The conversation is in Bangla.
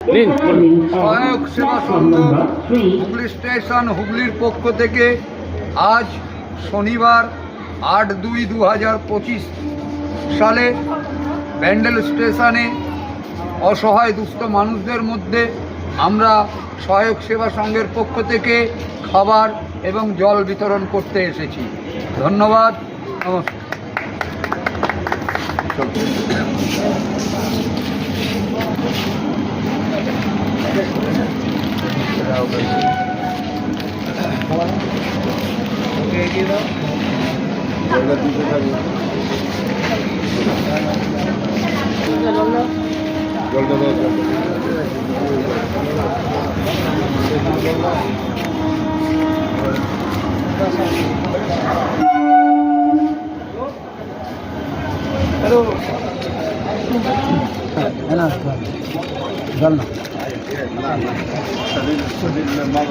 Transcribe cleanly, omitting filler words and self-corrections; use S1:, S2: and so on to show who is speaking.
S1: সহায়ক সেবা সংঘ হুগলি স্টেশন হুগলির পক্ষ থেকে আজ শনিবার 8/2/2025 সালে ব্যান্ডেল স্টেশনে অসহায় দুস্থ মানুষদের মধ্যে আমরা সহায়ক সেবা সংঘের পক্ষ থেকে খাবার এবং জল বিতরণ করতে এসেছি। ধন্যবাদ, নমস্কার।
S2: शरीर में माँ